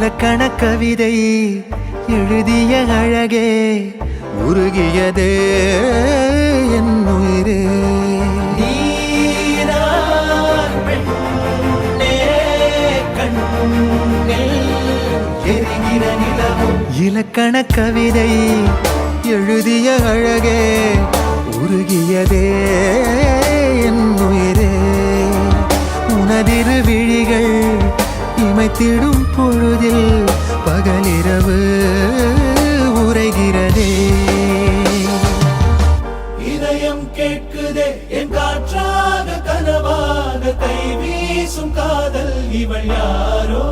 இலக்கண கவிதை எழுதிய அழகே உருகியதே என் உயிரே. இலக்கண கவிதை எழுதிய அழகே உருகியதே என் உயிரே. உனதிரு விழிகள் இமைத்திடும் பொழுதில் பகலிரவு உரைகிறதே. இதயம் கேட்குதே என் காற்றாக கனவாக கை வீசும் காதல் இவள் யாரோ.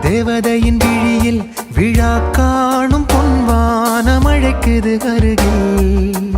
தேவதையின் விழியில் விழா காணும் பொன்வானம் அழைக்குது அருகில்.